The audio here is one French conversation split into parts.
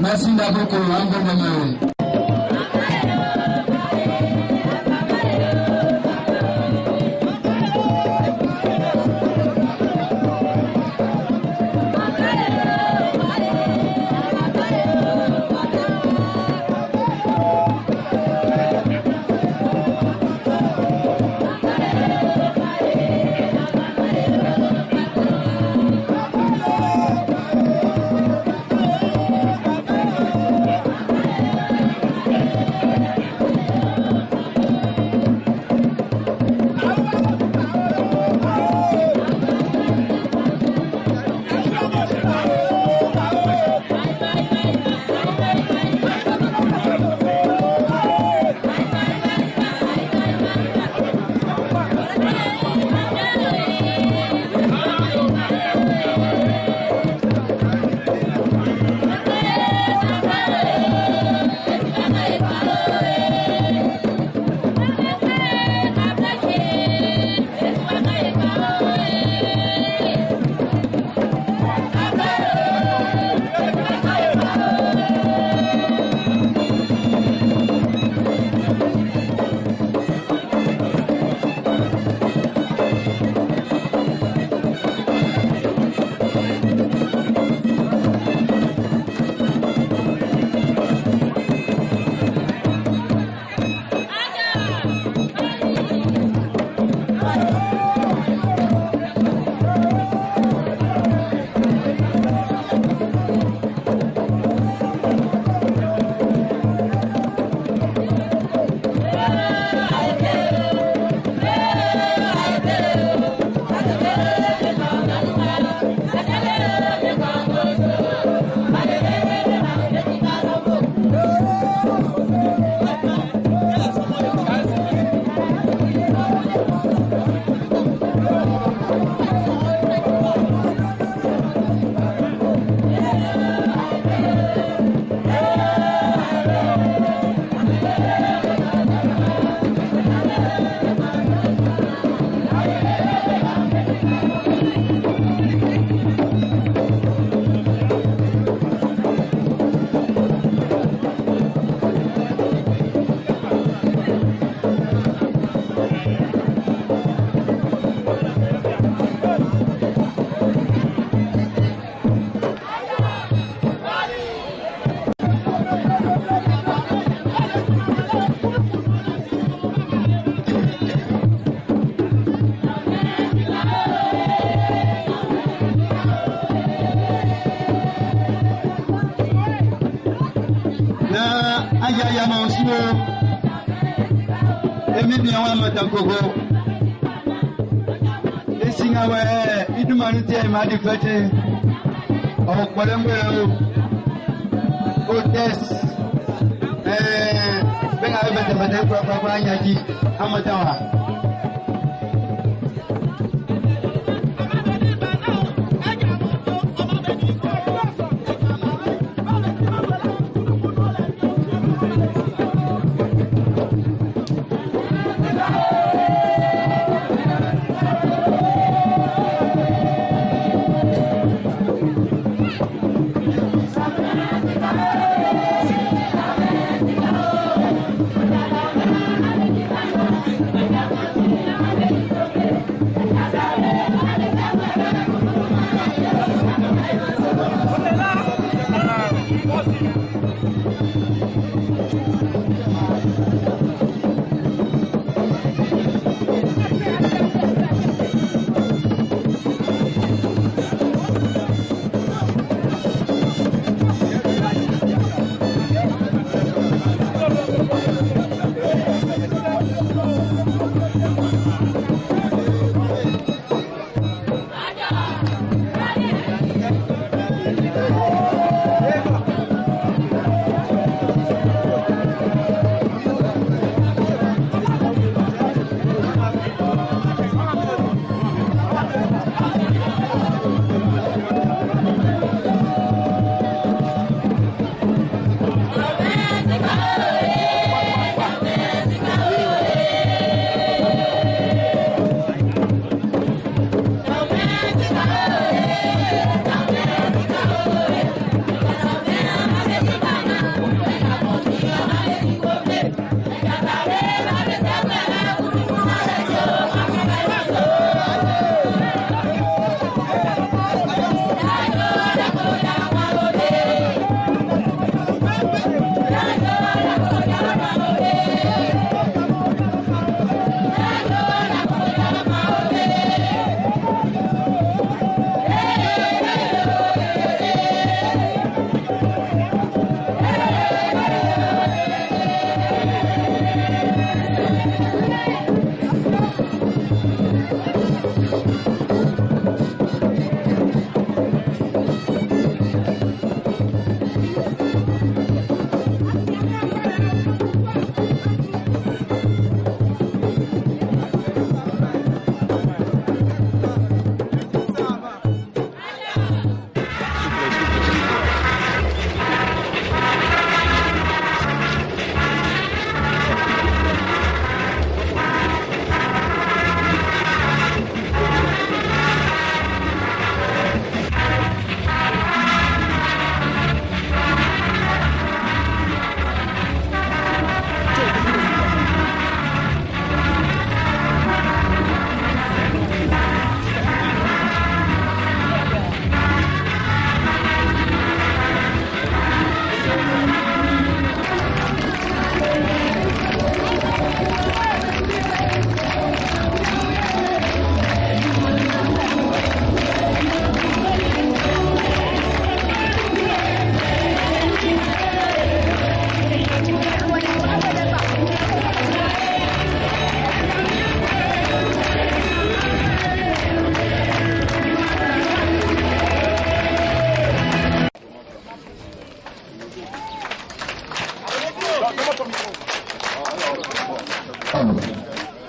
Merci beaucoup, encore.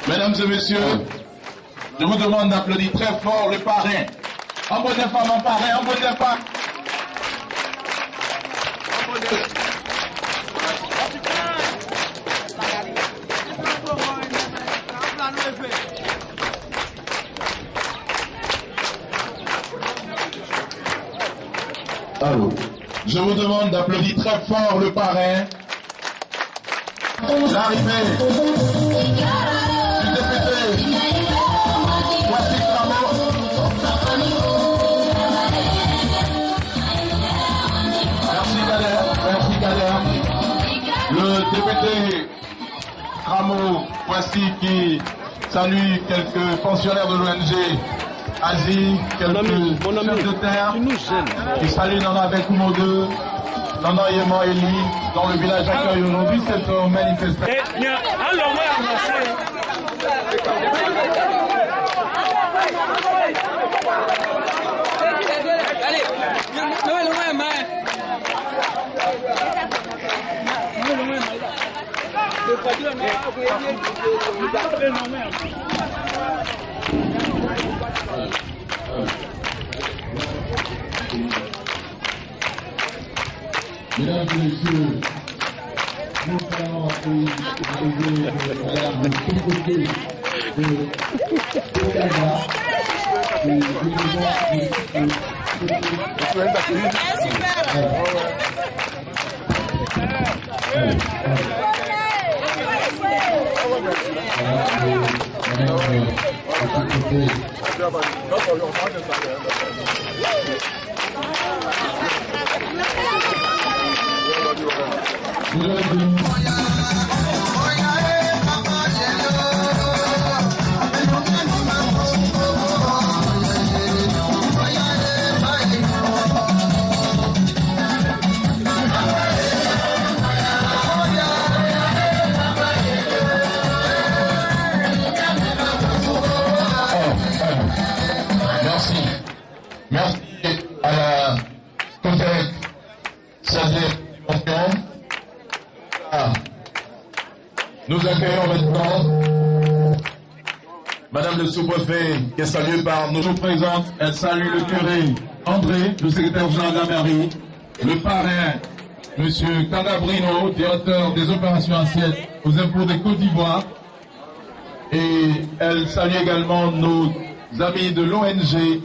Mesdames et messieurs, je vous demande d'applaudir très fort le parrain. En bonne femme, en parrain, en bonne femme. Je vous demande d'applaudir très fort le parrain. L'arrivée du député. Voici Merci Kader. Le député Rameau, voici qui salue quelques pensionnaires de l'ONG Asie, quelques chefs de terre qui saluent Nana Bekoumode, Nana Yema Eli, dans le village accueille aujourd'hui cette manifestation. Mesdames et messieurs, nous allons arriver Madame de Tokoté de Tokana Merci à la COTEC, dimension. Nous accueillons maintenant Madame le sous-préfet, qui est saluée par nos présentes. Elle salue le curé André, le secrétaire général de la mairie, le parrain, Monsieur Cadabrino, directeur des opérations assiette aux impôts de Côte d'Ivoire. Et elle salue également nos amis de l'ONG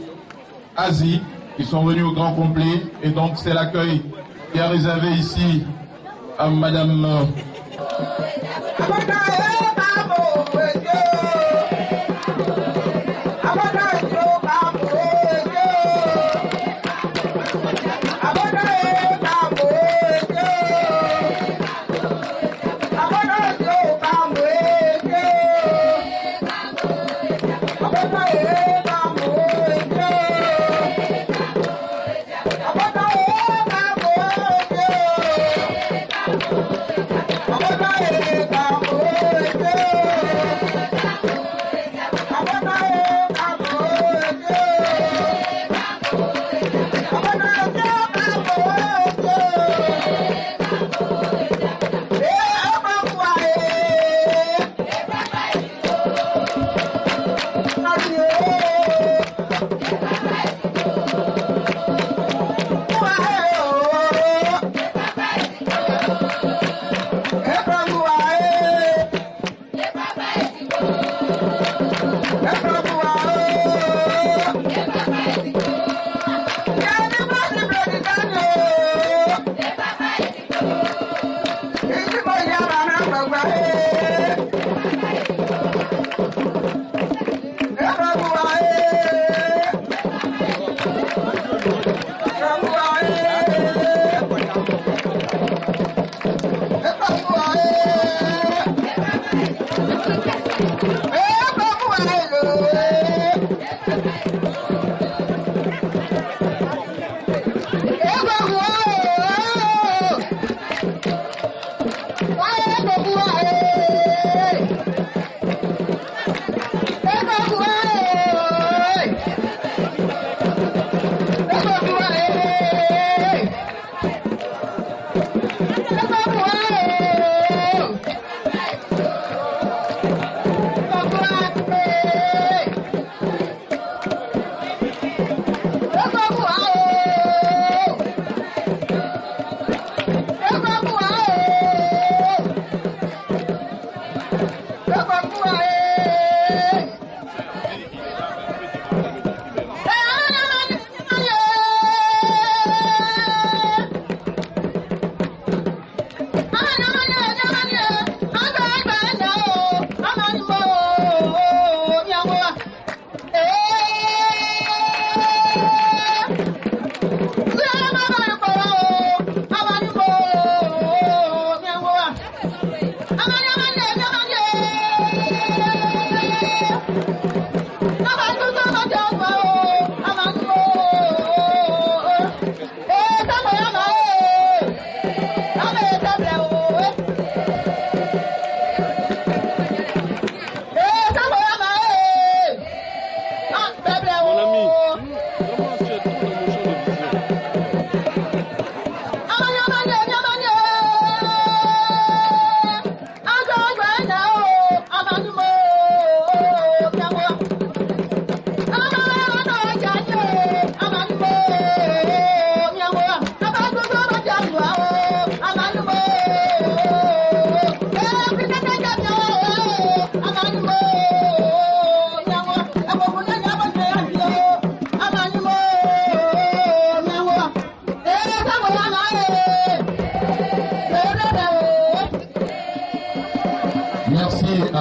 Asie, qui sont venus au grand complet, et donc c'est l'accueil qui est réservé ici à Madame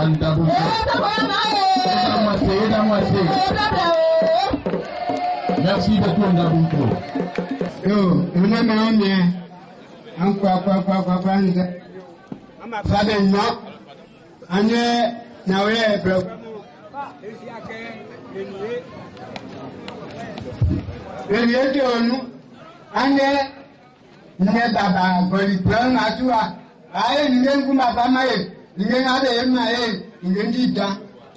Madame Dabouko. Merci beaucoup, Dabouko. Yo, une main, un quoi, ça de non, on est, now we're Relié nous, ane nye baba boli plan atua, aye nye kuma bama ye, nye ade ye ma ye, nye ndida,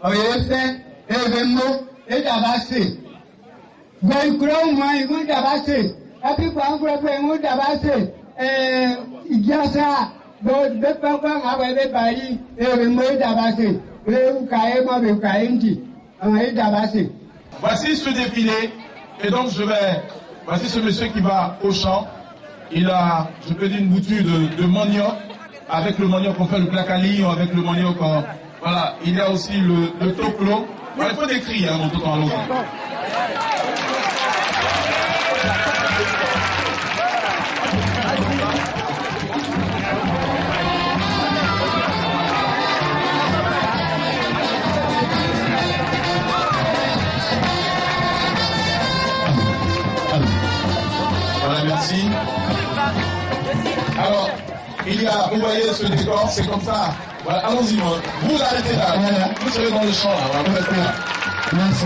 oye se, evemo, edabase. Gwen kuro mwa igu dabase, api kwa kuro kwe igu dabase, ijasa, bepa kwa ngawe bebayi, evemo edabase, ukaye mo ukaye nti, edabase. Voici ce défilé. Et donc voici ce monsieur qui va au champ. Il a, je peux dire, une bouture de manioc. Avec le manioc, on fait le clacali, avec le manioc, voilà. Il y a aussi le toclo. Voilà, il faut des cris, hein, tout en l'autre. Voilà, merci. Alors, il y a, vous voyez ce décor, c'est comme ça. Voilà, allons-y, vous arrêtez là. Voilà. Vous serez dans le champ là. Voilà, vous restez là. Merci.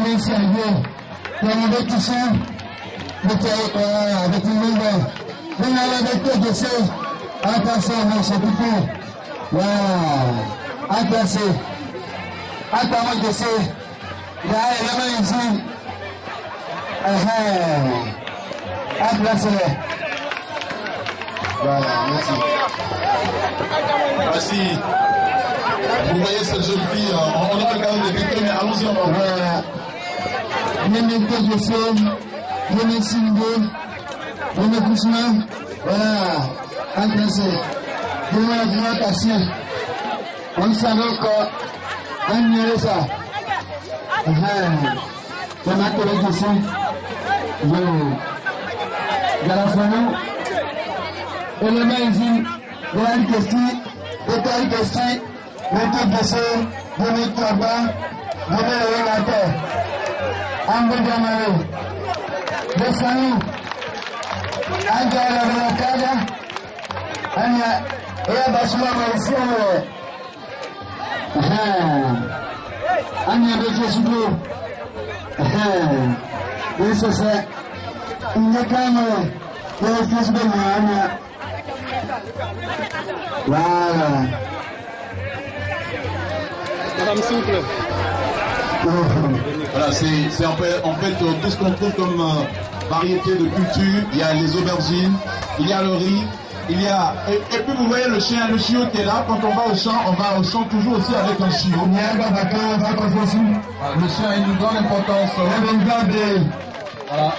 Merci à Dieu. Pour l'investissement, avec une nouvelle. Vous n'avez pas de ça. Attention, monsieur Pipo. Voilà. Attention. Attends, je sais. Il y a un élément ici. Attention. Voilà, merci. Voici. Vous voyez cette jeune fille, on a regardé des pictures, mais allons-y, on va voir. Voilà. Je me sais, je me signe, je me couche. Voilà. Attention. Je me passer. On savait qu'on y ça. Je m'appelle ici. Je la femme. Et le main ici. De la question. De telle question. De toute question. De notre travail. De la terre. En bout de marée. De famille. En terre de la casa. Et à Bachela ici. Anya de Jésus-Christ. Isso c'est une caméra de fils de Anya. Voilà. Madame Souple. Voilà, c'est en fait tout ce qu'on trouve comme variété de culture. Il y a les aubergines, il y a le riz. Il y a, et puis vous voyez le chiot qui est là. Quand on va au champ toujours aussi avec un chiot. Le chien a une grande importance. Voilà.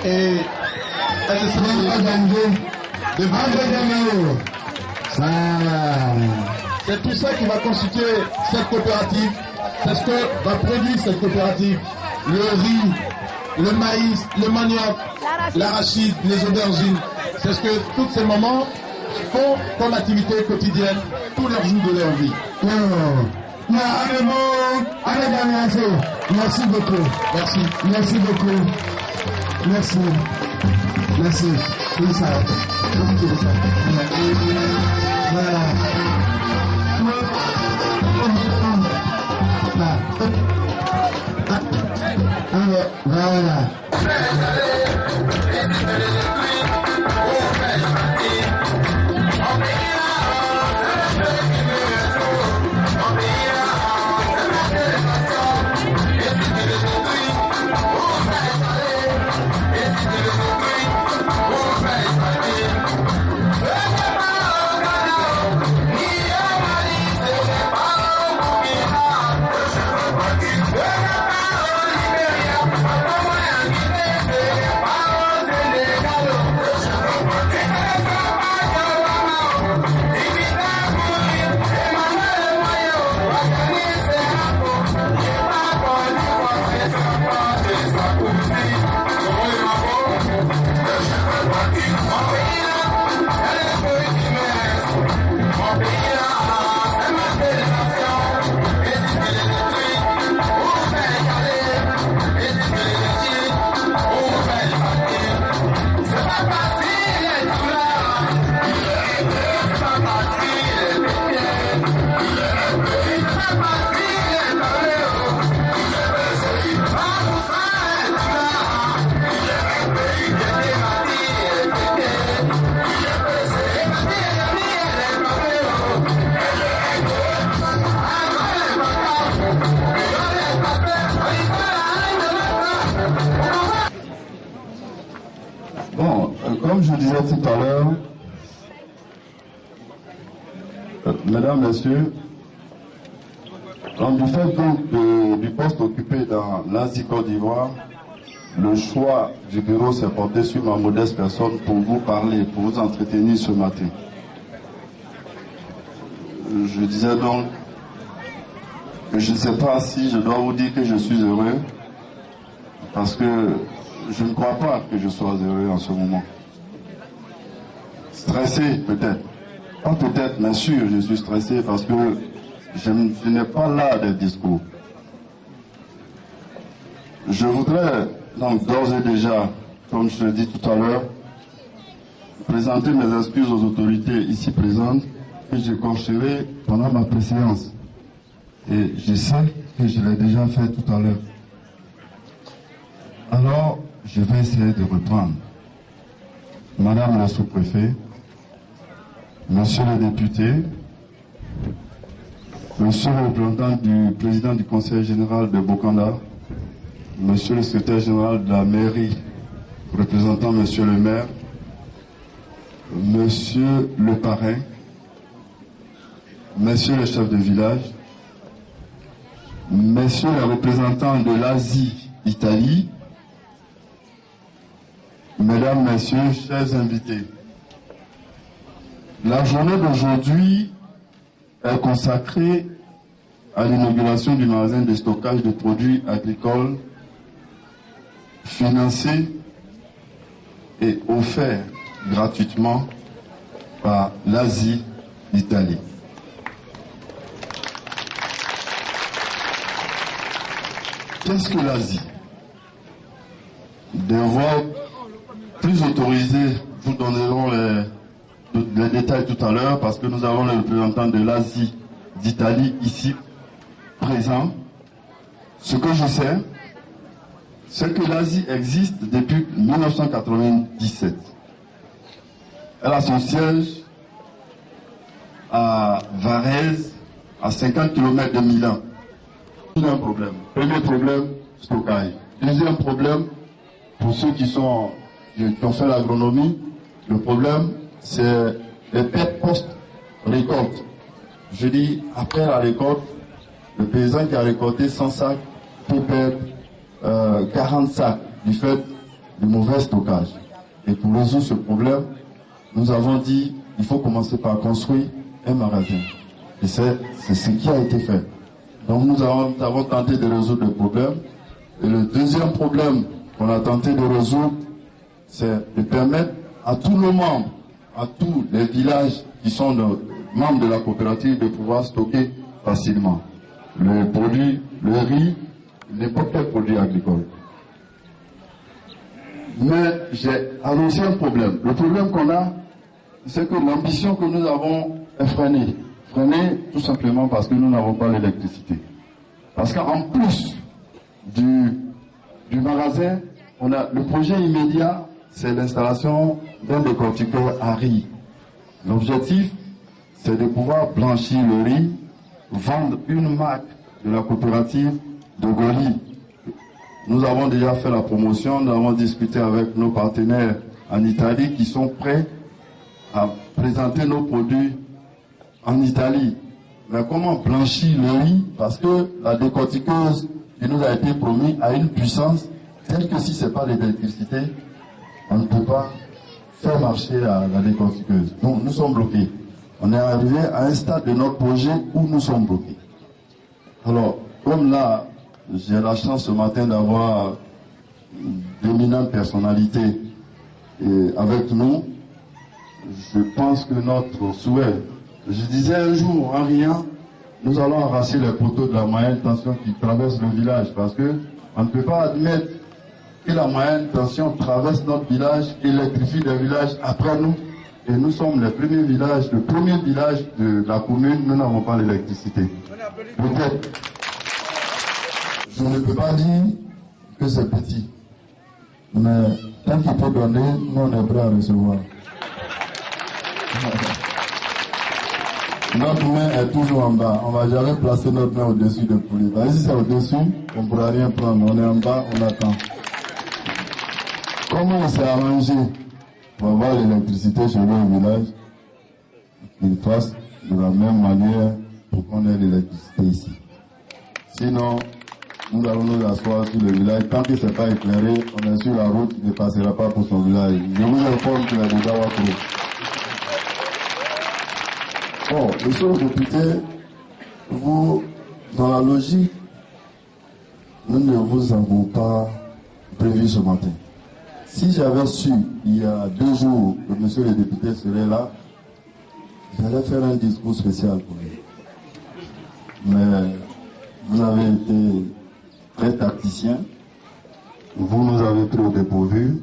Et c'est tout ça qui va constituer cette coopérative. C'est ce que va produire cette coopérative. Le riz, le maïs, le manioc, l'arachide, les aubergines. C'est ce que tous ces mamans font comme activité quotidienne tous leurs jours de leur vie. Merci beaucoup. Merci. Merci beaucoup. Merci. Merci. Oui, ça. Voilà. Voilà. disais tout à l'heure, mesdames, messieurs, du fait donc du poste occupé dans l'Asie Côte d'Ivoire, le choix du bureau s'est porté sur ma modeste personne pour vous parler, pour vous entretenir ce matin. Je disais donc que je ne sais pas si je dois vous dire que je suis heureux, parce que je ne crois pas que je sois heureux en ce moment. Stressé peut-être, pas peut-être, mais sûr, je suis stressé parce que je n'ai pas l'art des discours. Je voudrais donc d'ores et déjà, comme je l'ai dit tout à l'heure, présenter mes excuses aux autorités ici présentes que j'écorcherai pendant ma préséance. Et je sais que je l'ai déjà fait tout à l'heure. Alors, je vais essayer de reprendre. Madame la sous-préfet, monsieur le député, monsieur le représentant du président du conseil général de Bokanda, monsieur le secrétaire général de la mairie, représentant monsieur le maire, monsieur le parrain, messieurs les chefs de village, messieurs les représentants de l'Asie, Italie, mesdames, messieurs, chers invités. La journée d'aujourd'hui est consacrée à l'inauguration du magasin de stockage de produits agricoles financé et offert gratuitement par l'Asie, l'Italie. Qu'est-ce que l'Asie? Des voix plus autorisées vous donneront les détails tout à l'heure parce que nous avons les représentants de l'Asie, d'Italie ici présents. Ce que je sais, c'est que l'Asie existe depuis 1997. Elle a son siège à Varèse, à 50 km de Milan. Un problème. Premier problème, stockage. Deuxième problème, pour ceux qui ont fait l'agronomie, le problème, c'est les pertes post-récolte. Je dis, après la récolte, le paysan qui a récolté 100 sacs peut perdre 40 sacs du fait du mauvais stockage. Et pour résoudre ce problème, nous avons dit, il faut commencer par construire un magasin. Et c'est ce qui a été fait. Donc nous avons tenté de résoudre le problème. Et le deuxième problème qu'on a tenté de résoudre, c'est de permettre à tous nos membres, à tous les villages qui sont membres de la coopérative de pouvoir stocker facilement le produit, le riz, n'importe quel produit agricole. Mais j'ai annoncé un problème. Le problème qu'on a, c'est que l'ambition que nous avons est freinée. Freinée tout simplement parce que nous n'avons pas l'électricité. Parce qu'en plus du magasin, on a le projet immédiat, c'est l'installation d'un décortiqueur à riz. L'objectif, c'est de pouvoir blanchir le riz, vendre une marque de la coopérative de Goli. Nous avons déjà fait la promotion, nous avons discuté avec nos partenaires en Italie qui sont prêts à présenter nos produits en Italie. Mais comment blanchir le riz? Parce que la décortiqueuse qui nous a été promise a une puissance telle que si ce n'est pas l'électricité, on ne peut pas faire marcher la décortiqueuse. Donc nous sommes bloqués. On est arrivé à un stade de notre projet où nous sommes bloqués. Alors, comme là, j'ai la chance ce matin d'avoir d'éminentes personnalités avec nous, je pense que notre souhait, je disais un jour en riant, nous allons arracher les poteaux de la moyenne tension qui traverse le village parce que on ne peut pas admettre que la moyenne tension traverse notre village, électrifie des villages après nous. Et nous sommes les premiers villages, le premier village de la commune, nous n'avons pas l'électricité. Peut-être. Je ne peux pas dire que c'est petit. Mais tant qu'il peut donner, nous on est prêts à recevoir. Notre main est toujours en bas. On ne va jamais placer notre main au-dessus de poulet. Si c'est au-dessus, on ne pourra rien prendre. On est en bas, on attend. Comment on s'est arrangé pour avoir l'électricité chez nous au village, qu'ils fassent de la même manière pour qu'on ait l'électricité ici. Sinon, nous allons nous asseoir sur le village. Tant que ce n'est pas éclairé, on est sur la route, il ne passera pas pour son village. Je vous informe qu'il y a des Dawakro. Bon, monsieur le député, vous, dans la logique, nous ne vous avons pas prévu ce matin. Si j'avais su, il y a 2 jours, que monsieur le député serait là, j'allais faire un discours spécial pour lui. Mais vous avez été très tacticien. Vous nous avez pris au dépourvu.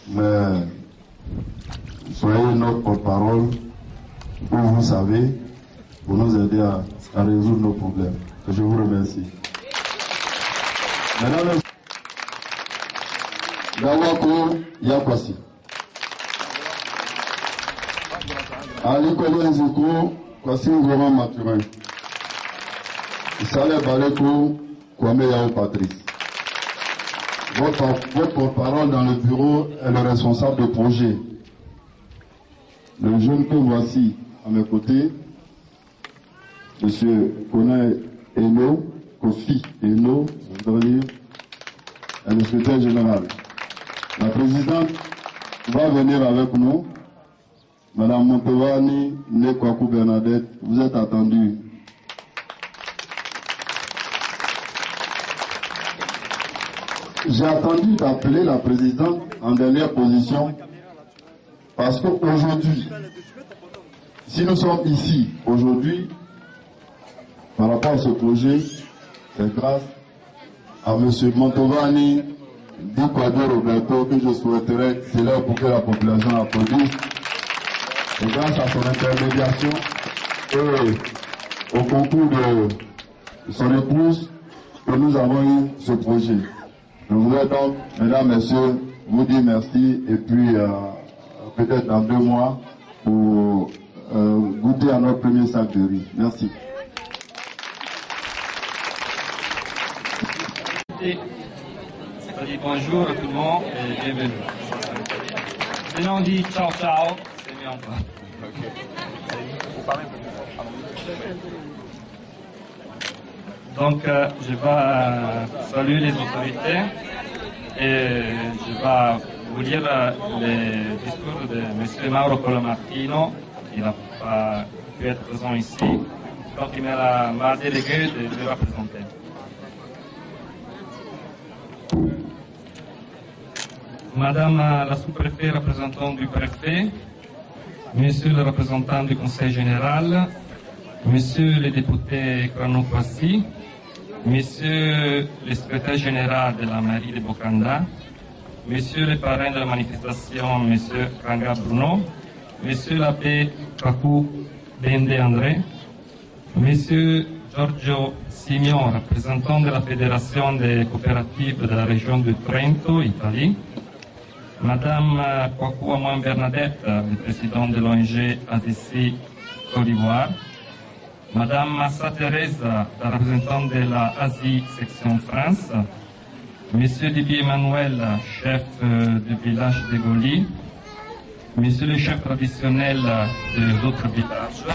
Mais soyez notre porte-parole, où vous savez, pour nous aider à résoudre nos problèmes. Je vous remercie. Mesdames et Dawako Yakwasi. Ali Kolo Nziko, Kwasi Ngoma Maturin. Saleh Baleko, Kwame Yao Patrice. Votre porte-parole dans le bureau est le responsable de projet. Le jeune que voici à mes côtés, M. Kone Eno, Kofi Eno, je voudrais dire, est le secrétaire général. La présidente va venir avec nous. Madame Montovani, Nekwaku Bernadette, vous êtes attendue. J'ai attendu d'appeler la présidente en dernière position parce qu'aujourd'hui, si nous sommes ici aujourd'hui, par rapport à ce projet, c'est grâce à M. Montovani, Dikwado Roberto, que je souhaiterais célébrer pour que la population applaudisse. Et grâce à son intermédiation et au concours de son épouse, que nous avons eu ce projet. Je voudrais donc, mesdames, messieurs, vous dire merci et puis peut-être dans 2 mois pour goûter à notre premier sac de riz. Merci. Bonjour à tout le monde et bienvenue. Maintenant on dit ciao ciao, c'est mieux encore. Donc je vais saluer les autorités et je vais vous lire le discours de M. Mauro Colomartino. Il n'a pas pu être présent ici, donc il m'a délégué de le représenter. Madame la sous-préfet représentante du préfet, Monsieur le représentant du Conseil général, Monsieur le député Krano Kwasi, Monsieur le secrétaire général de la mairie de Bokanda, Monsieur le parrain de la manifestation, Monsieur Ranga Bruno, Monsieur l'abbé Kaku Bende André, Monsieur Giorgio Simeon, représentant de la Fédération des coopératives de la région de Trento, Italie, Madame Kwaku Amouan Bernadette, le président de l'ONG ADC Côte d'Ivoire, Madame Massa Teresa, la représentante de la Asie section France, Monsieur Didier Emmanuel, chef du village de Goli, Monsieur le chef traditionnel des autres villages,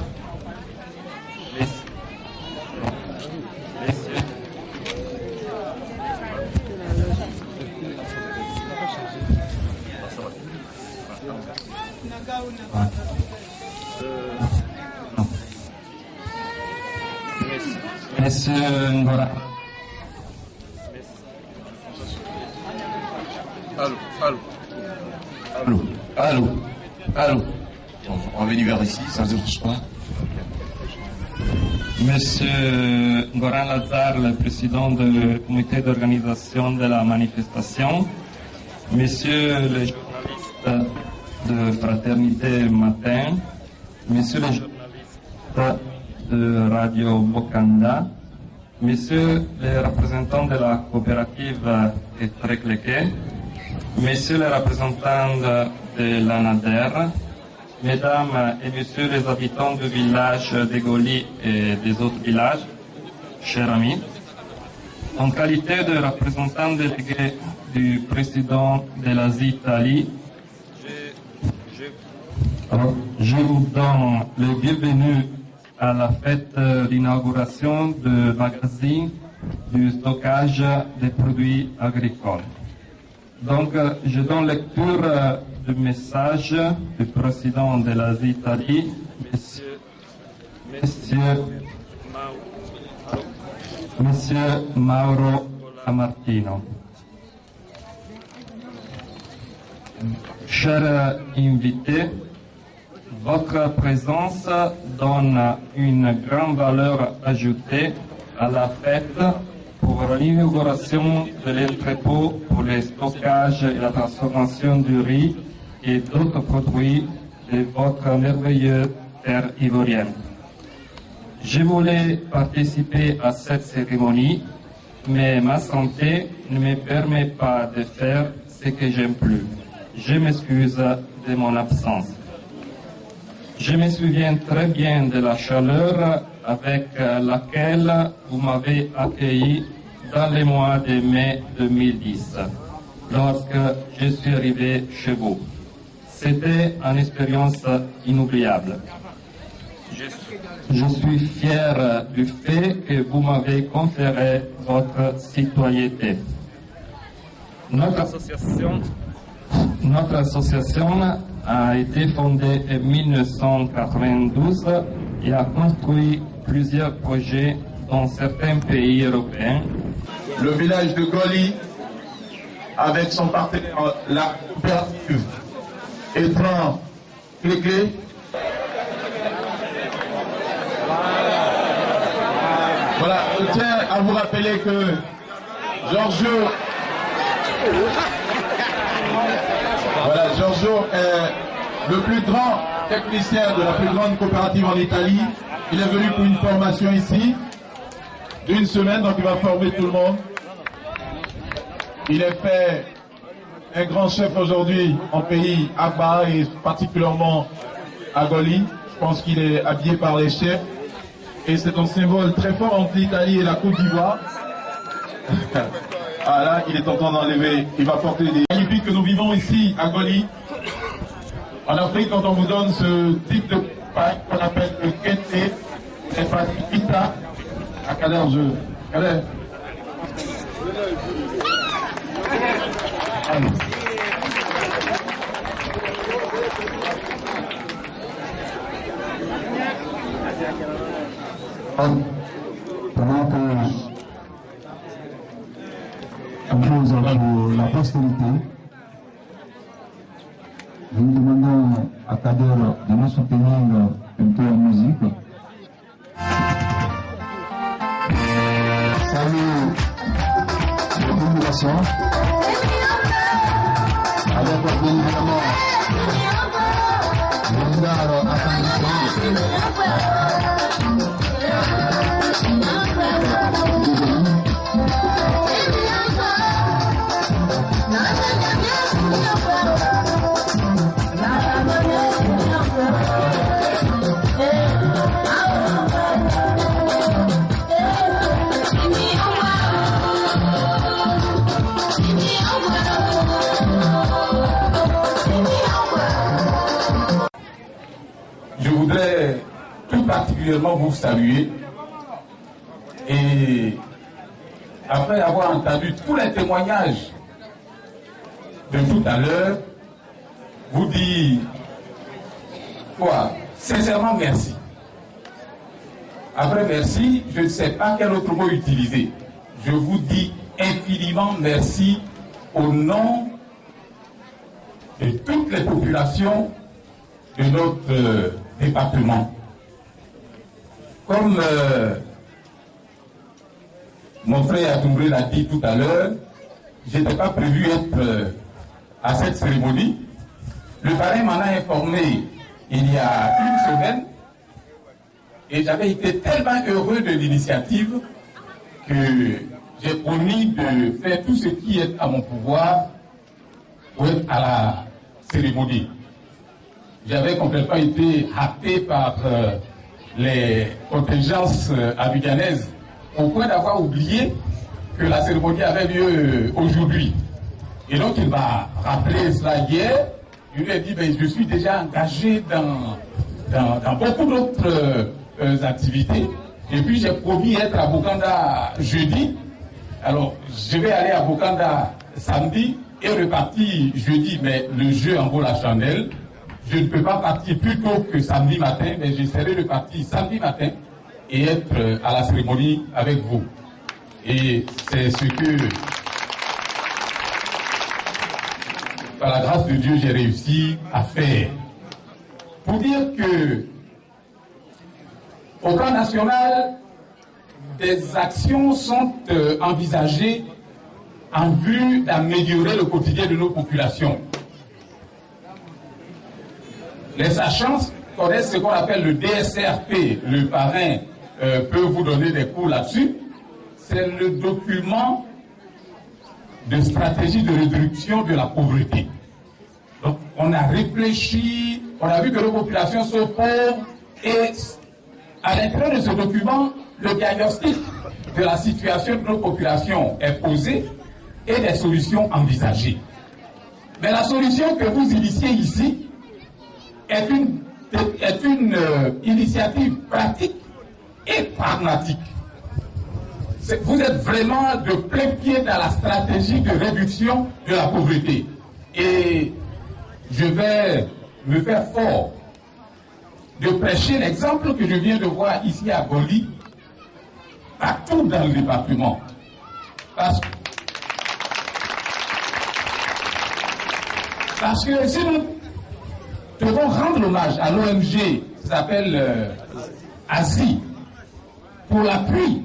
Monsieur Ngora. Allô. On va venir vers ici, ça ne touche pas. Monsieur Goran Lazar, le président du comité d'organisation de la manifestation, Monsieur le journaliste de Fraternité Matin, Monsieur le journaliste de Radio Bokanda, Monsieur le représentant de la coopérative Etrekleke, Messieurs les représentants de l'ANADER, Mesdames et Messieurs les habitants du village de Goli et des autres villages, chers amis, en qualité de représentant délégué du président de l'Asie Italie, je Alors, je vous donne le bienvenu à la fête d'inauguration du magazine du stockage des produits agricoles. Donc, je donne lecture du message du président de l'Italie, Monsieur Mauro Martino. Chers invités, votre présence donne une grande valeur ajoutée à la fête pour l'inauguration de l'entrepôt pour le stockage et la transformation du riz et d'autres produits de votre merveilleuse terre ivoirienne. Je voulais participer à cette cérémonie, mais ma santé ne me permet pas de faire ce que j'aime plus. Je m'excuse de mon absence. Je me souviens très bien de la chaleur avec laquelle vous m'avez accueilli dans les mois de mai 2010, lorsque je suis arrivé chez vous. C'était une expérience inoubliable. Je suis fier du fait que vous m'avez conféré votre citoyenneté. Notre association a été fondée en 1992 et a construit plusieurs projets dans certains pays européens. Le village de Goli, avec son partenaire, la coopérative Étran Clé. Voilà, je tiens à vous rappeler que Giorgio est le plus grand technicien de la plus grande coopérative en Italie. Il est venu pour une formation ici d'une semaine, donc il va former tout le monde. Il est fait un grand chef aujourd'hui en pays Abba et particulièrement à Goli. Je pense qu'il est habillé par les chefs. Et c'est un symbole très fort entre l'Italie et la Côte d'Ivoire. Ah là, il est en train d'enlever, il va porter des magnifiques que nous vivons ici à Goli. En Afrique, quand on vous donne ce type de pain qu'on appelle le kente, c'est pas pita. À quelle heure quelle heure? Allez. Pendant que nous avons la postérité, nous demandons à Kader de nous soutenir un peu en musique. Salut la population. Avec évidemment Lindaro Afghanistan. Je voudrais tout particulièrement vous saluer et après avoir entendu tous les témoignages de tout à l'heure, vous dire quoi? Sincèrement merci. Après merci, je ne sais pas quel autre mot utiliser. Je vous dis infiniment merci au nom de toutes les populations de notre département. Comme mon frère Atoumbré l'a dit tout à l'heure, je n'étais pas prévu être à cette cérémonie. Le parrain m'en a informé il y a une semaine et j'avais été tellement heureux de l'initiative que j'ai promis de faire tout ce qui est à mon pouvoir pour être à la cérémonie. J'avais complètement été happé par les contingences abidjanaises au point d'avoir oublié que la cérémonie avait lieu aujourd'hui. Et donc il m'a rappelé cela hier Je lui ai dit, ben, je suis déjà engagé dans beaucoup d'autres activités. Et puis j'ai promis être à Bokanda jeudi. Alors je vais aller à Bokanda samedi et repartir jeudi. Mais le jeu en vaut la chandelle. Je ne peux pas partir plus tôt que samedi matin, mais j'essaierai de partir samedi matin et être à la cérémonie avec vous. Et c'est ce que, par la grâce de Dieu, j'ai réussi à faire. Pour dire que, au plan national, des actions sont envisagées en vue d'améliorer le quotidien de nos populations. Les sachants connaissent ce qu'on appelle le DSRP. Le parrain peut vous donner des cours là-dessus. C'est le document de stratégie de réduction de la pauvreté. Donc, on a réfléchi, on a vu que nos populations sont pauvres et à l'intérieur de ce document, le diagnostic de la situation de nos populations est posé et des solutions envisagées. Mais la solution que vous initiez ici est une initiative pratique et pragmatique. Vous êtes vraiment de plein pied dans la stratégie de réduction de la pauvreté. Et je vais me faire fort de prêcher l'exemple que je viens de voir ici à Goli, partout dans le département. Parce que si nous devons rendre hommage à l'ONG qui s'appelle ASI pour l'appui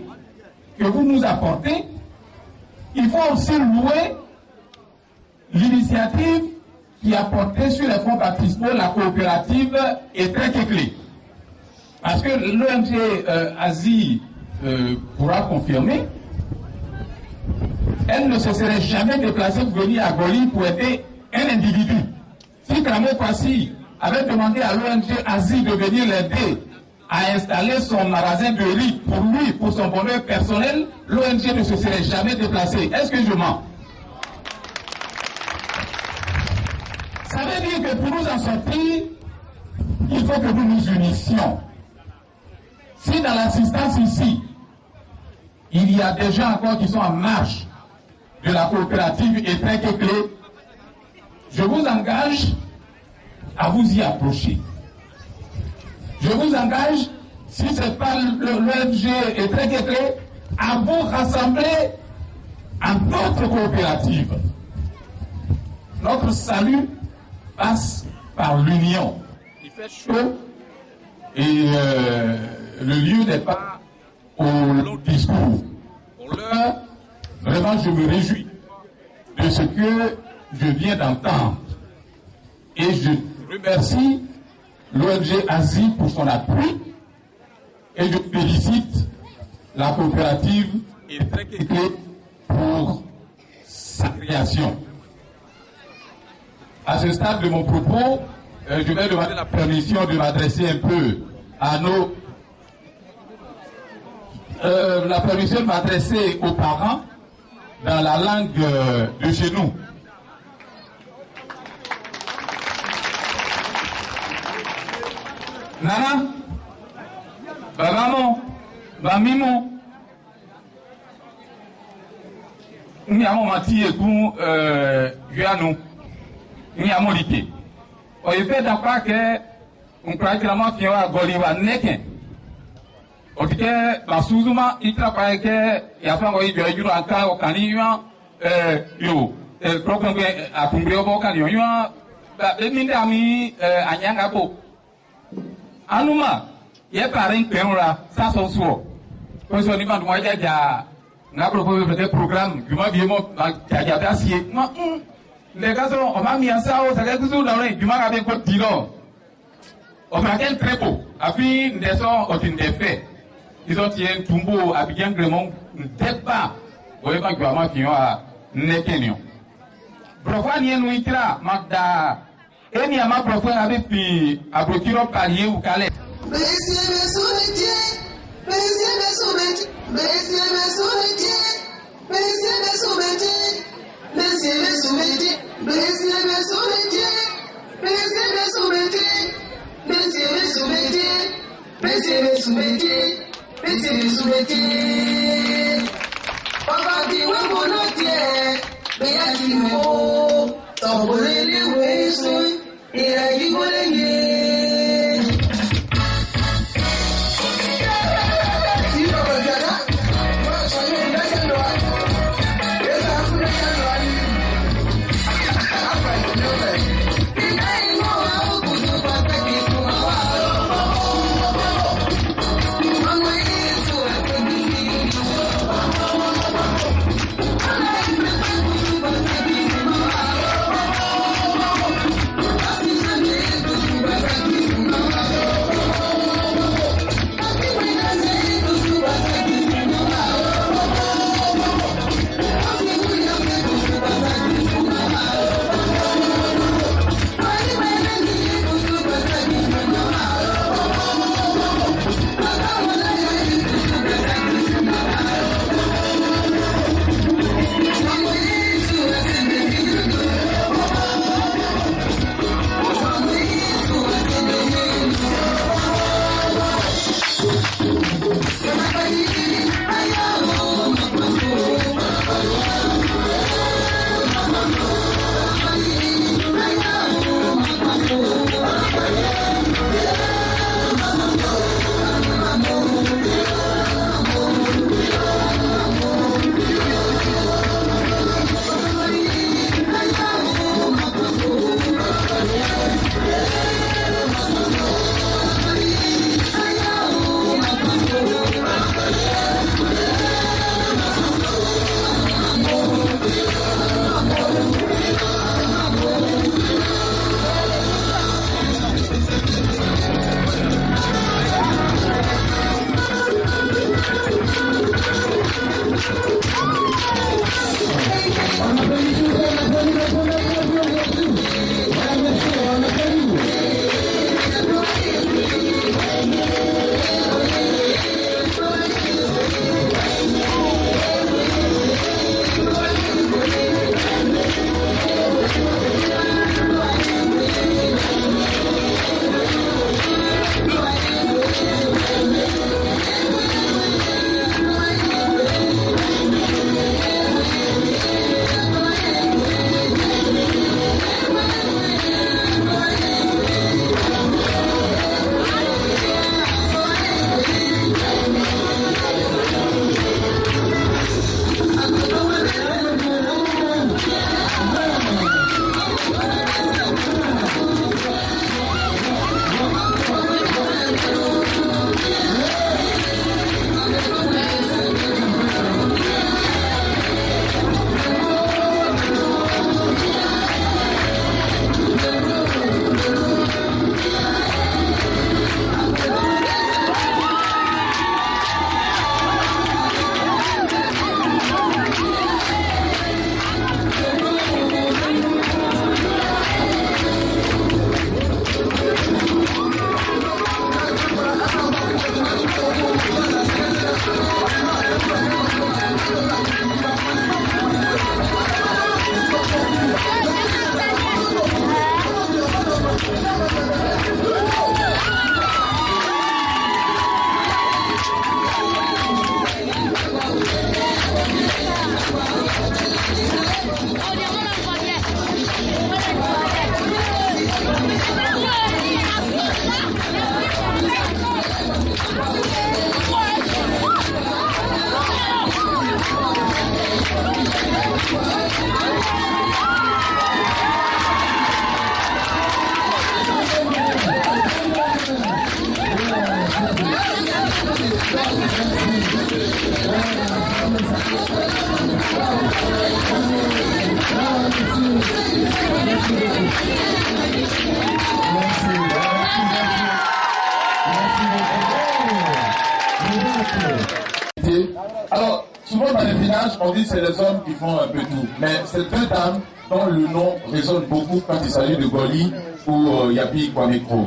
que vous nous apportez, il faut aussi louer l'initiative qui a porté sur les fonds baptismaux la coopérative est très clé. Parce que l'ONG ASI pourra confirmer, elle ne se serait jamais déplacée pour venir à Goli pour aider un individu. Si Kramo Kwasi avait demandé à l'ONG ASI de venir l'aider à installer son magasin de riz pour lui, pour son bonheur personnel, l'ONG ne se serait jamais déplacée. Est-ce que je mens? Ça veut dire que pour nous en sortir, il faut que nous nous unissions. Si dans l'assistance ici, il y a des gens encore qui sont en marge de la coopérative et très clé, je vous engage à vous y approcher. Je vous engage, si ce n'est pas l'ONG et très clé, à vous rassembler en d'autres coopératives. Notre salut passe par l'union. Il fait chaud et le lieu n'est pas au long discours. Pour l'heure, vraiment, je me réjouis de ce que je viens d'entendre. Et je remercie l'ONG ASI pour son appui et je félicite la coopérative et très clé pour sa création. À ce stade de mon propos, je vais demander la permission de m'adresser un peu à nos... la permission de m'adresser aux parents dans la langue de chez nous. Nana, Babamo, Bamimo, nous avons mati et nous, Juanou, nous avons lité. On y fait d'après que, on croit que la mafia à Goliva n'est on dit que, la Souzuma, il travaille que, il y a pas eu de jour en cas au Canyon, yo, le programme à Cumbrio au Canyon, le Mindami, à Nyangabo. Anuma, il y a pas un pénora, ça s'en soit. Quand on y va, on va dire, on a proposé des programmes, je m'en viens, il y a d'acier. Non, les gars, on m'a mis en ça, ça fait toujours dans les, je m'en avais pas dit non. On m'a quel très beau, à puis, des sons, on dit des faits. Ils ont tiré un tombeau à bien Grémont, débat. Vous voyez pas que ma fille a Nekenio. Brofan yen witra, Magda. Et ni à ma profane avec puis à Brokiro Palier ou Calais. Alors, souvent dans les villages, on dit que c'est les hommes qui font un peu tout. Mais ces deux dames dont le nom résonne beaucoup quand il s'agit de Goli ou Yapi Kwamekro.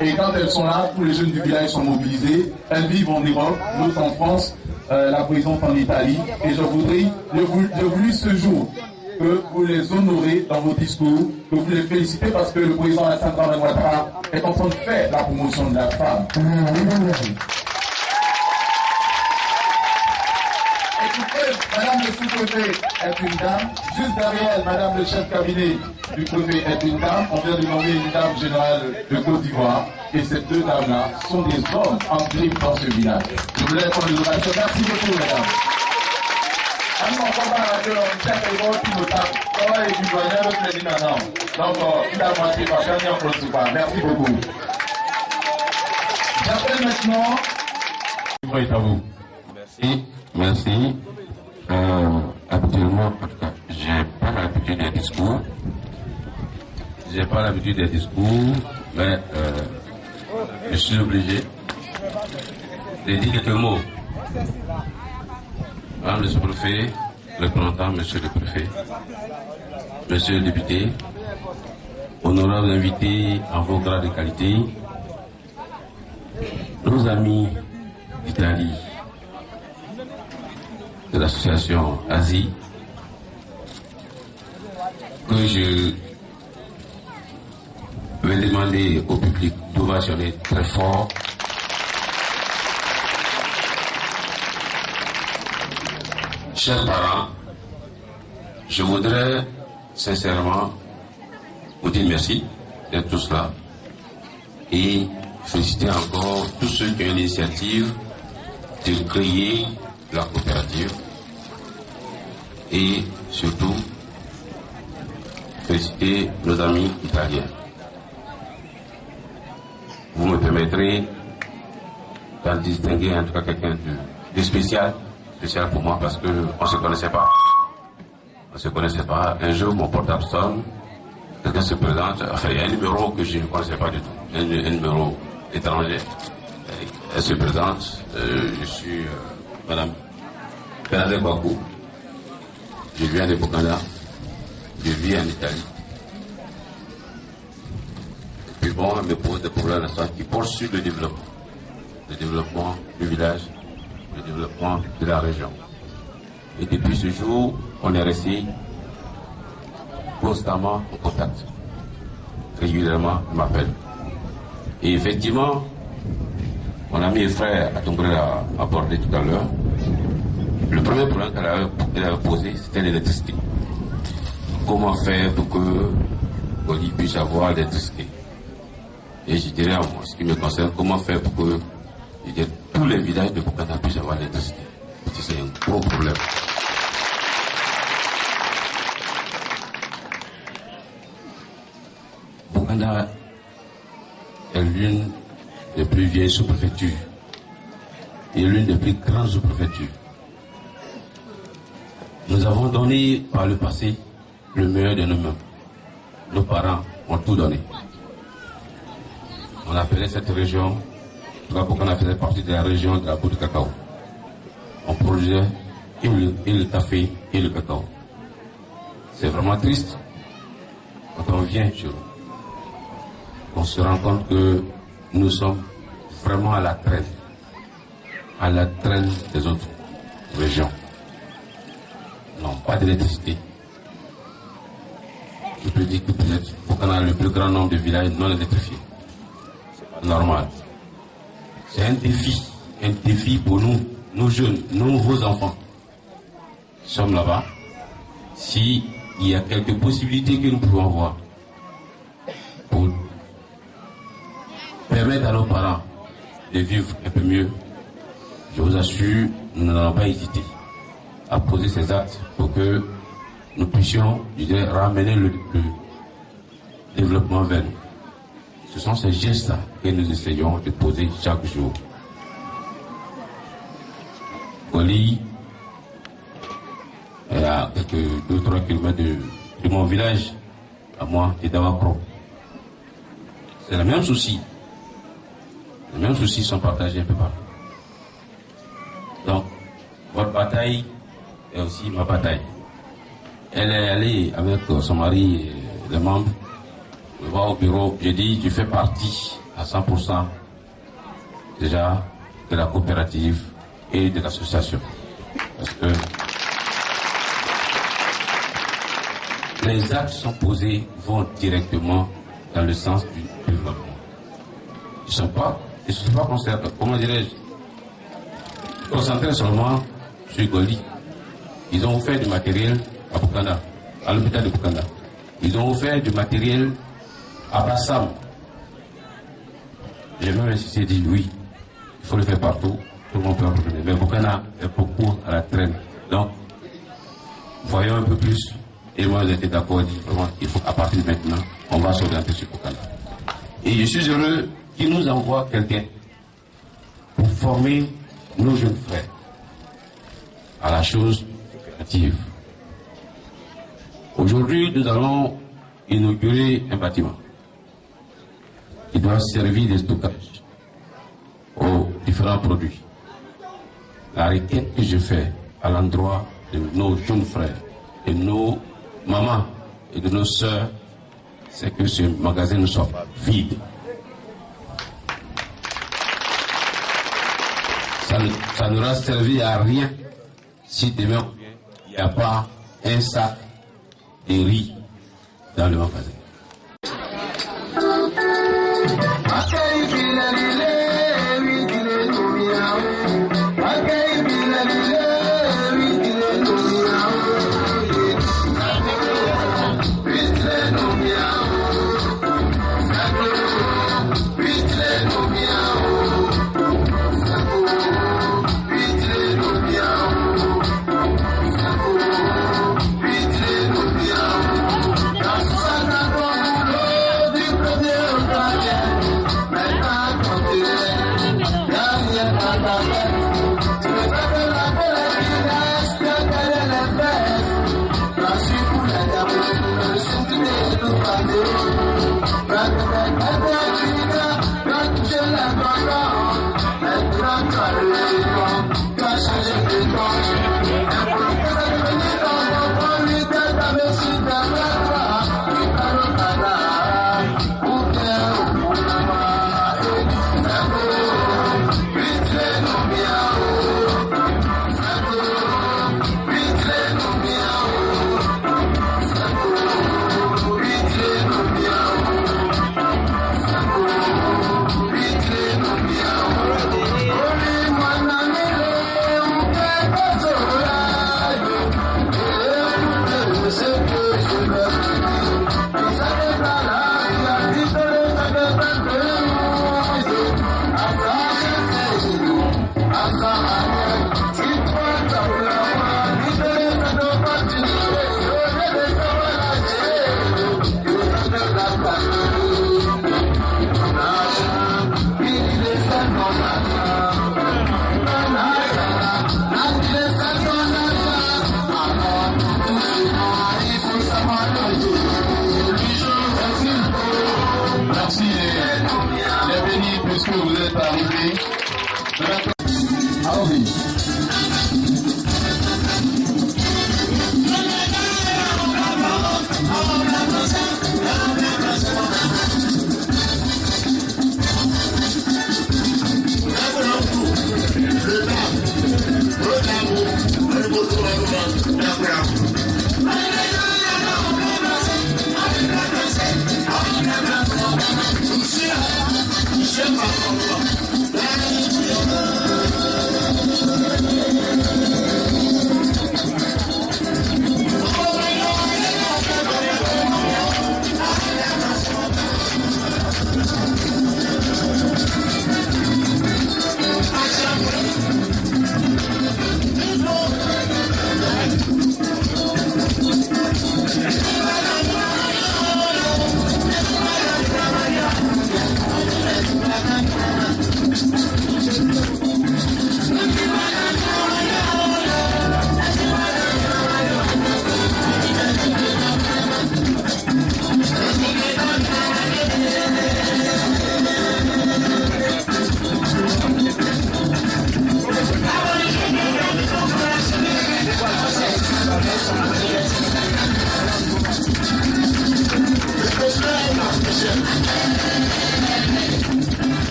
Et quand elles sont là, tous les jeunes du village sont mobilisés. Elles vivent en Europe, l'autre en France, la présidente en Italie. Et je voulais ce jour que vous les honorez dans vos discours, que vous les félicitez parce que le président Alassane Dramane Ouattara est en train de faire la promotion de la femme. Écoutez, Madame le sous-préfet est une dame. Juste derrière elle, Madame le chef cabinet du préfet est une dame. On vient de nommer une dame générale de Côte d'Ivoire. Et ces deux dames-là sont des hommes en prime dans ce village. Je voulais prendre les orations. Merci beaucoup, mesdames. Donc, il a moitié par dernière fois. Merci beaucoup. J'appelle maintenant. Oui, à vous. Merci. Merci. Habituellement, en tout cas, j'ai pas l'habitude des discours. J'ai pas l'habitude des discours, mais je suis obligé de dire quelques mots. Madame le sous-préfet, le représentant, monsieur le préfet, monsieur le député, honorables invités en vos grades de qualité, nos amis d'Italie, de l'association Asie, que je vais demander au public d'ovationner très fort. Chers parents, je voudrais sincèrement vous dire merci d'être tous là et féliciter encore tous ceux qui ont l'initiative de créer la coopérative et surtout féliciter nos amis italiens. Vous me permettrez d'en distinguer en tout cas quelqu'un de spécial pour moi parce qu'on ne se connaissait pas. On ne se connaissait pas. Un jour, mon portable sonne, quelqu'un se présente, enfin, il y a un numéro que je ne connaissais pas du tout, un numéro étranger. Elle se présente, je suis Madame Bernadette Bakou, je viens de Bukanda, je vis en Italie. Et puis bon, elle me pose des problèmes qui portent sur le développement du village, le développement de la région. Et depuis ce jour, on est resté constamment en contact. Régulièrement, il m'appelle. Et effectivement, mon ami et frère Atombré a abordé tout à l'heure. Le premier problème qu'elle avait posé, c'était l'électricité. Comment faire pour que Oli puisse avoir l'électricité? Et je dirais, en ce qui me concerne, comment faire pour que tous les villages de Bukanda puissent avoir l'électricité? Parce que c'est un gros problème. Bukanda est l'une des plus vieilles sous-préfectures et l'une des plus grandes sous-préfectures. Nous avons donné par le passé le meilleur de nous-mêmes. Nos parents ont tout donné. On appelait cette région, Bukanda faisait partie de la région de la peau de cacao. On produisait et le café et le cacao. C'est vraiment triste quand on vient chez nous. On se rend compte que nous sommes vraiment à la traîne des autres régions. Non, pas d'électricité. Je peux dire que peut-être qu'on a le plus grand nombre de villages non électrifiés. Normal. C'est un défi pour nous, nos jeunes, nos nouveaux enfants. Nous sommes là-bas. S'il y a quelques possibilités que nous pouvons avoir pour permettre à nos parents de vivre un peu mieux, je vous assure, nous n'allons pas hésiter à poser ces actes pour que nous puissions, je dirais, ramener le développement vers nous. Ce sont ces gestes-là que nous essayons de poser chaque jour. Oli est à quelques 2-3 km de mon village, à moi, et d'Awakro. C'est le même souci. Les mêmes soucis sont partagés un peu partout. Donc, votre bataille est aussi ma bataille. Elle est allée avec son mari et les membres. Je vais au bureau, j'ai dit, tu fais partie à 100% déjà de la coopérative et de l'association. Parce que les actes sont posés vont directement dans le sens du développement. Ils ne sont pas comment dirais-je, concentrés seulement sur Goli. Ils ont offert du matériel à Bukanda, à l'hôpital de Bukanda. Ils ont offert du matériel à Bassam. J'ai même insisté et dit oui, il faut le faire partout, tout le monde peut en donner. Mais Bukanda est beaucoup à la traîne. Donc, voyons un peu plus. Et moi, j'étais d'accord, dit vraiment, il faut à partir de maintenant, on va s'orienter sur Bukanda. Et je suis heureux qu'il nous envoie quelqu'un pour former nos jeunes frères à la chose créative. Aujourd'hui, nous allons inaugurer un bâtiment qui doit servir de stockage aux différents produits. La requête que je fais à l'endroit de nos jeunes frères, de nos mamans et de nos sœurs, c'est que ce magasin ne soit pas vide. Ça n'aura servi à rien si demain il n'y a pas un sac de riz dans le magasin.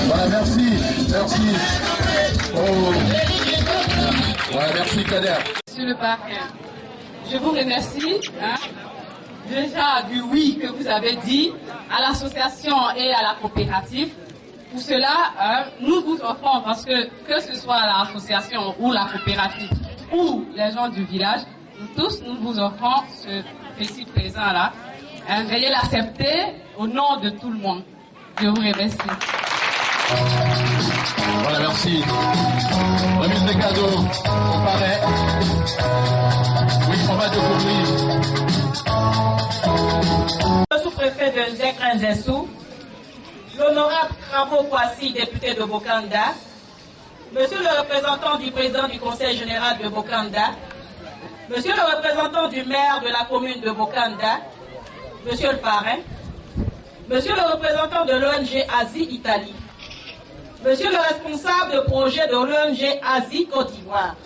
Voilà, merci. Oh. Ouais, merci Kader. Monsieur le parrain, je vous remercie déjà du oui que vous avez dit à l'association et à la coopérative. Pour cela, nous vous offrons, parce que ce soit l'association ou la coopérative ou les gens du village, nous vous offrons ce petit présent-là. Veuillez l'accepter au nom de tout le monde. Je vous remercie. Voilà, merci. Remise des cadeaux au parrain. Oui, on va découvrir. Le sous-préfet de Nzekren-Zessou, l'honorable Krabo Kwasi, député de Bokanda, monsieur le représentant du président du conseil général de Bokanda, monsieur le représentant du maire de la commune de Bokanda, monsieur le parrain, monsieur le représentant de l'ONG Asie Italie, monsieur le responsable de projet de l'ONG Asie Côte d'Ivoire,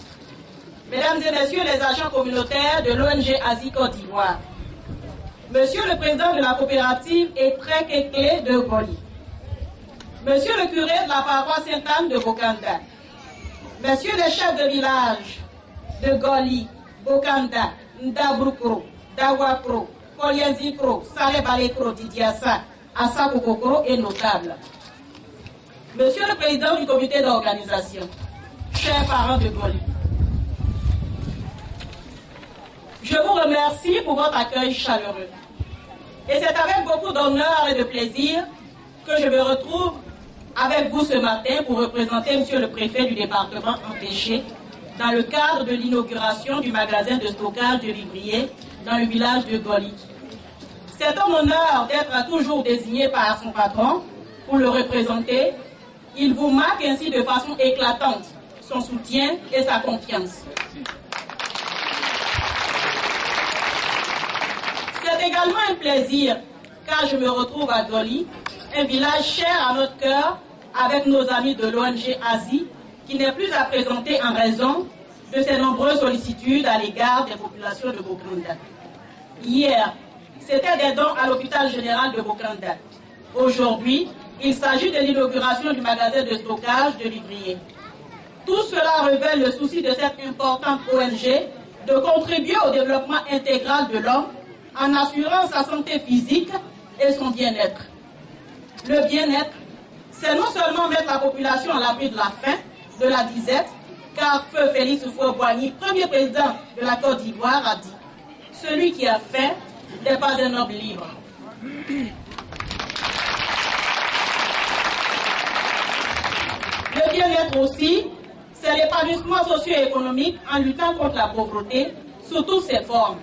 mesdames et messieurs les agents communautaires de l'ONG Asie Côte d'Ivoire, monsieur le président de la coopérative Etrek Ekle de Goli, monsieur le curé de la paroisse Sainte-Anne de Bokanda, messieurs les chefs de village de Goli, Bokanda, Ndabrukro, Dawakro, Kolienzikro, Salebalekro, Didiassa, Assakokokro et notables. Monsieur le président du comité d'organisation, chers parents de Goli, je vous remercie pour votre accueil chaleureux. Et c'est avec beaucoup d'honneur et de plaisir que je me retrouve avec vous ce matin pour représenter monsieur le préfet du département empêché dans le cadre de l'inauguration du magasin de stockage de vivriers dans le village de Goli. C'est un honneur d'être toujours désigné par son patron pour le représenter. Il vous marque ainsi de façon éclatante son soutien et sa confiance. C'est également un plaisir car je me retrouve à Goli, un village cher à notre cœur, avec nos amis de l'ONG Asie, qui n'est plus à présenter en raison de ses nombreuses sollicitudes à l'égard des populations de Bokanda. Hier, c'était des dons à l'hôpital général de Bokanda. Aujourd'hui, il s'agit de l'inauguration du magasin de stockage de vivriers. Tout cela révèle le souci de cette importante ONG de contribuer au développement intégral de l'homme en assurant sa santé physique et son bien-être. Le bien-être, c'est non seulement mettre la population à l'abri de la faim, de la disette, car Feu Félix Houphouët-Boigny, premier président de la Côte d'Ivoire, a dit « Celui qui a faim n'est pas un homme libre ». Le bien-être aussi, c'est l'épanouissement socio-économique en luttant contre la pauvreté sous toutes ses formes.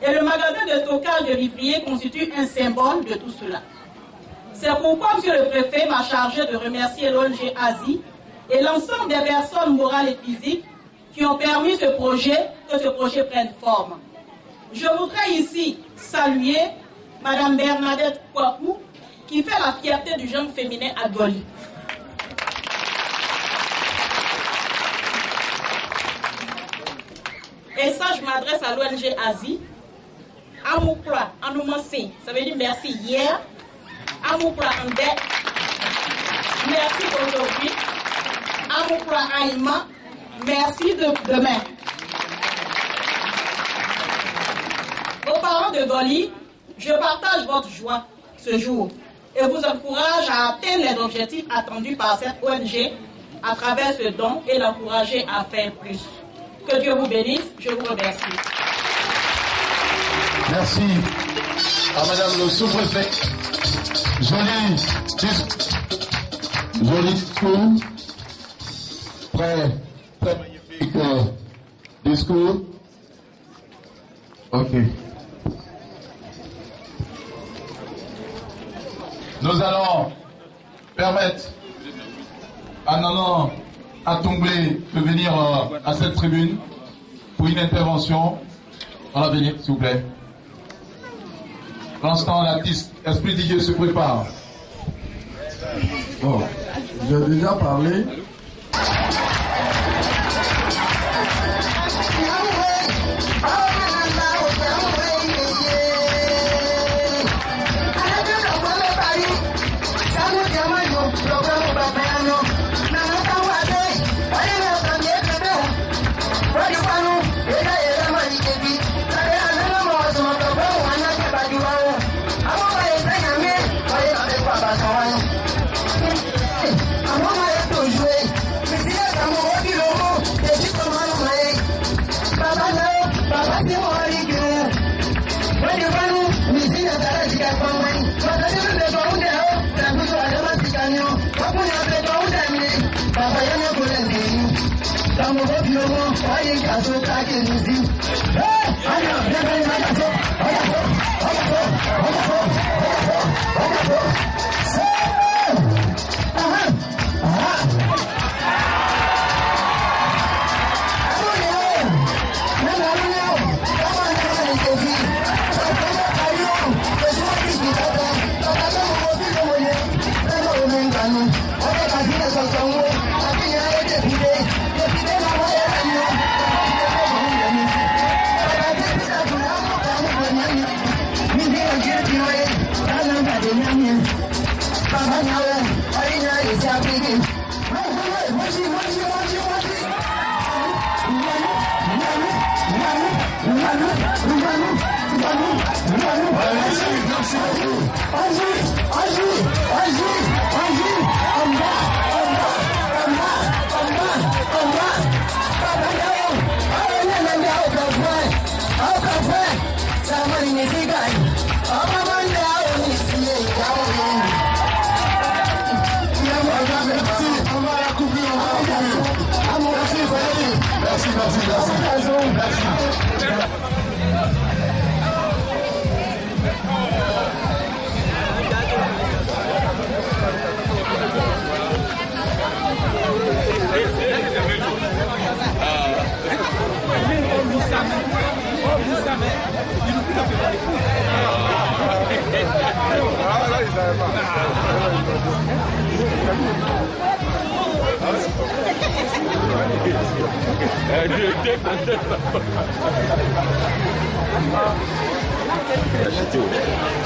Et le magasin de stockage de vivriers constitue un symbole de tout cela. C'est pourquoi, monsieur le préfet, m'a chargé de remercier l'ONG Asie et l'ensemble des personnes morales et physiques qui ont permis que ce projet prenne forme. Je voudrais ici saluer Madame Bernadette Kouakou, qui fait la fierté du genre féminin à Goli. Et ça, je m'adresse à l'ONG Asie. Amoukla, Anoumansi, ça veut dire merci hier. Amoukla Ande, merci aujourd'hui. Amoukla Aïma, merci de demain. Aux parents de Goli, je partage votre joie ce jour et vous encourage à atteindre les objectifs attendus par cette ONG à travers ce don et l'encourager à faire plus. Que Dieu vous bénisse, je vous remercie. Merci à madame le sous-préfet. Joli discours. Très magnifique discours. Ok. Nous allons permettre à Nanan Atomblé de venir à cette tribune pour une intervention dans l'avenir, s'il vous plaît. Pour l'instant, l'artiste Esprit Didier se prépare. Bon, j'ai déjà parlé.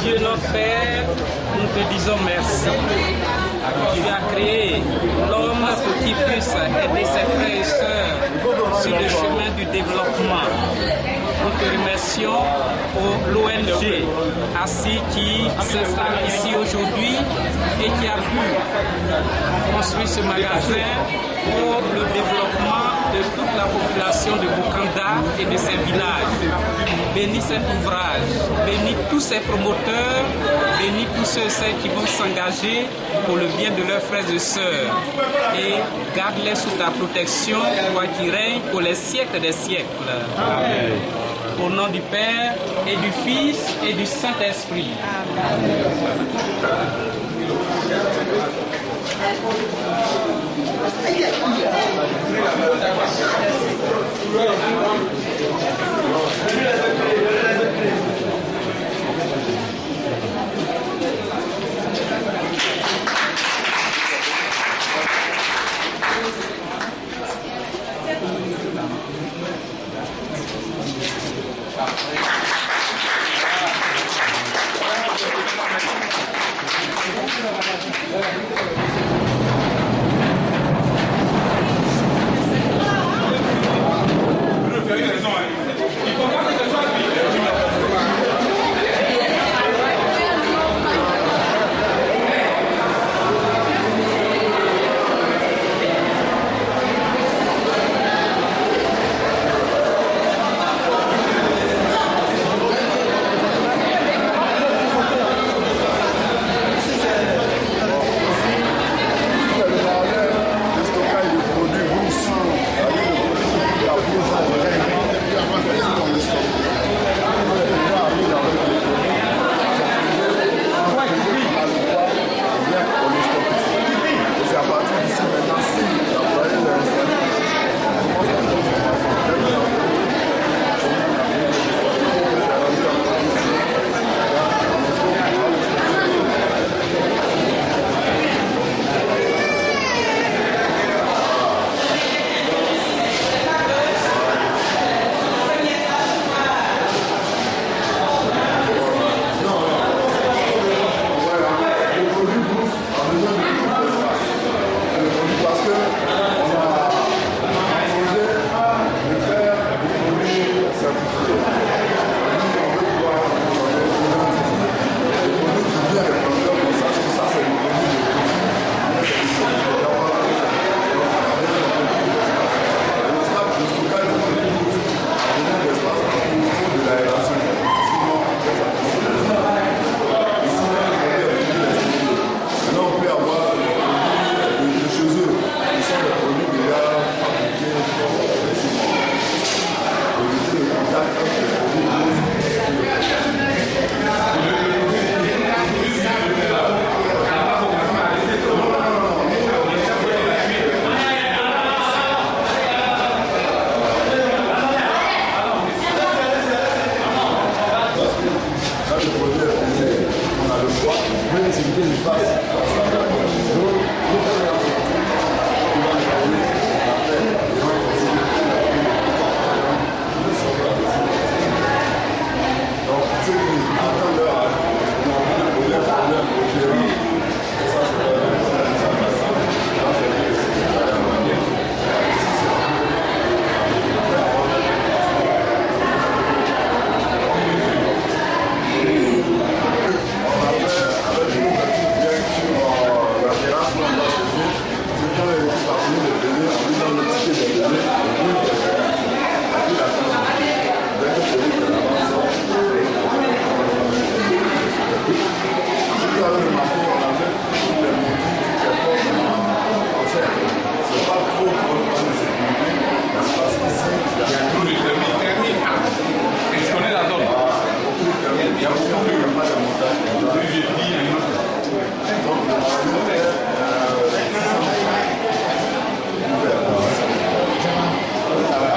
Dieu notre Père, nous te disons merci. Tu as créé l'homme pour qu'il puisse aider ses frères et sœurs sur le chemin du développement. Nous te remercions pour l'ONG ASSI qui s'installe ici aujourd'hui et qui a pu construire ce magasin pour le développement de toute la population de Bokanda et de ses villages. Bénis cet ouvrage, bénis tous ces promoteurs, bénis tous ceux et celles qui vont s'engager pour le bien de leurs frères et sœurs. Et garde-les sous ta protection, toi qui règnes pour les siècles des siècles. Amen. Au nom du Père et du Fils et du Saint-Esprit.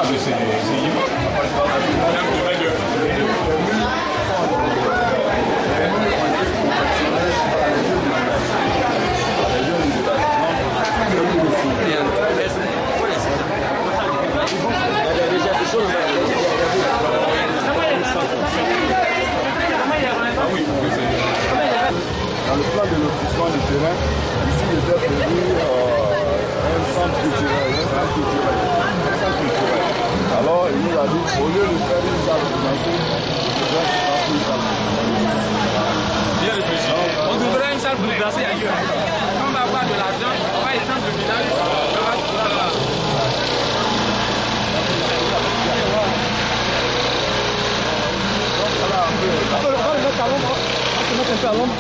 Dans le plan de lotissement du terrain, ici il était prévu un centre culturel. Alors il nous a dit, au lieu de faire une salle financière, il faudrait faire une salle. Bien réfléchi. On devrait une salle pour placer ailleurs. Quand on va avoir de l'argent, on va étendre le village. On va le mettre à l'ombre. On va se mettre un peu à l'ombre.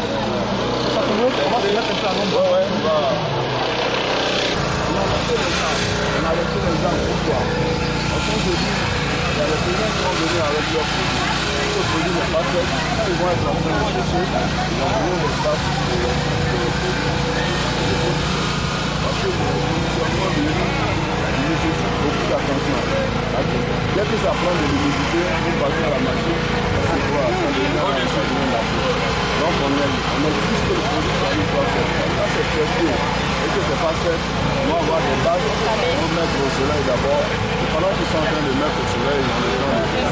On va se mettre un peu à l'ombre. Ouais, on va. On a laissé les gens pourquoi. En tant que dit, il y a les clients qui vont venir avec leur produit. Ce produit n'est pas fait. Ils vont être en train de chercher. Ils vont venir l'espace pour le produit. Parce que le fonctionnement de l'île, il nécessite beaucoup d'attention. Dès que ça prend de l'humidité, vous passez à la machine. Donc on est plus que le produit qu'on doit faire. Quand c'est testé et que c'est pas fait, on va avoir des bases pour mettre au soleil d'abord. Et pendant qu'ils sont en train de mettre au soleil, ils ont le temps de faire.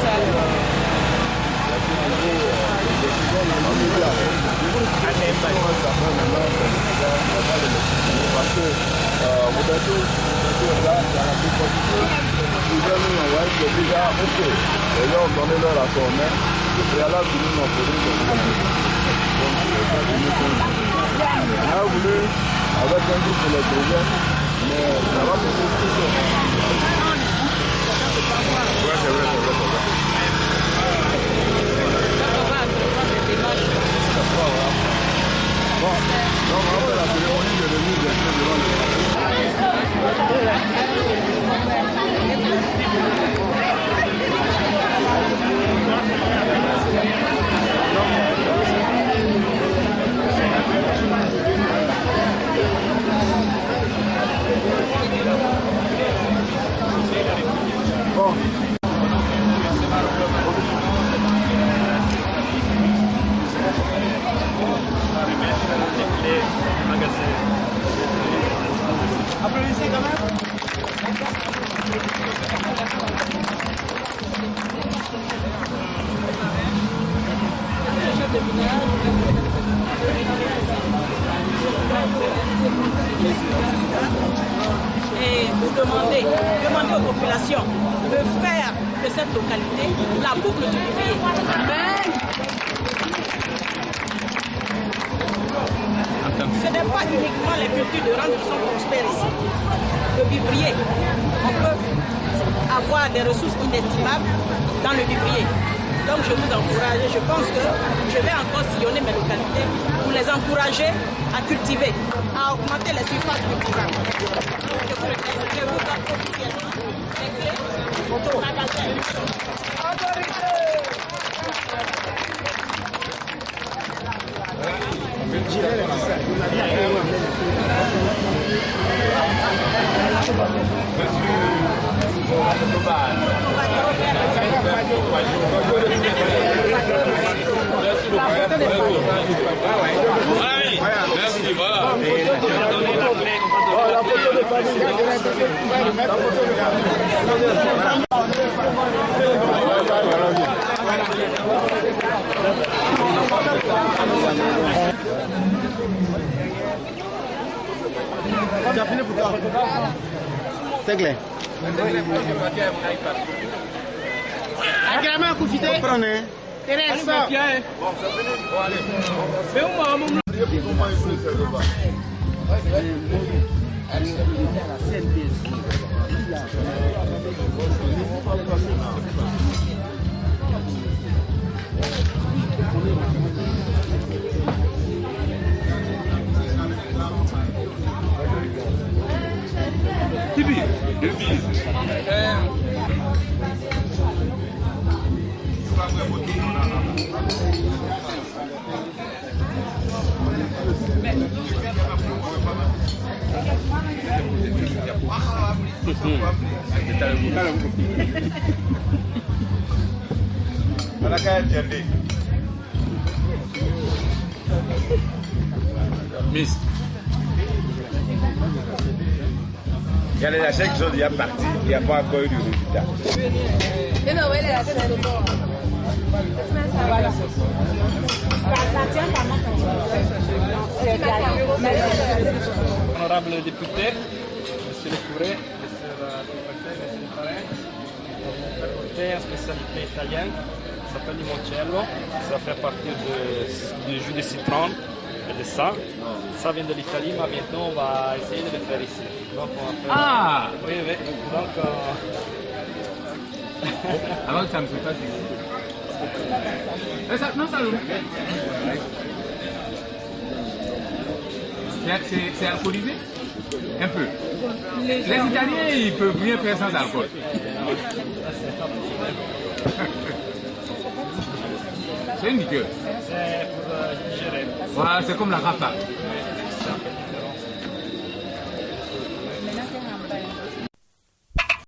Parce que Roberto est là, il y a la déposition. Ils veulent nous envoyer que déjà, ok, les gens ont donné leur accord, mais le préalable que nous n'en faisons pas. Donc, on a voulu, avec un groupe pour les projets, mais ça va se faire. Ouais, c'est vrai. Bon, donc on va faire la cérémonie de remise des clés devant Bon. Applaudissez quand même. Et vous demandez aux populations de faire de cette localité la boucle du Vivrier. Ce n'est pas uniquement les cultures de rente qui sont prospères ici. Le vivrier, on peut avoir des ressources inestimables dans le vivrier. Donc je vous encourage, je pense que je vais encore sillonner mes localités pour les encourager à cultiver, à augmenter les surfaces cultivables. Je vous donne officiellement les clés au magasin. Merci, voilà. La photo de famille. Tu as fini pour toi? C'est clair. Agrément, confité. Prenez. Thérèse, bon, ça finit. Bon, allez. Mais où moi, mon Tibi, Miss. Il y a les achats qui sont déjà partis, il n'y a pas encore eu de résultat. Honorable député, monsieur le curé, monsieur le préfet, monsieur le parrain, en spécialité italienne, ça s'appelle limoncello, ça fait partie du jus de citron et de ça. Ça vient de l'Italie, mais bientôt on va essayer de le faire ici. Donc, on va faire... Ah! Oui, oui. Donc, alors ça ne fait pas du tout. Non, ça l'ouvre. C'est alcoolisé? Un peu. Les Italiens, ils peuvent bien faire sans alcool. C'est une liqueur. C'est pour digérer. Voilà, c'est comme la rapa.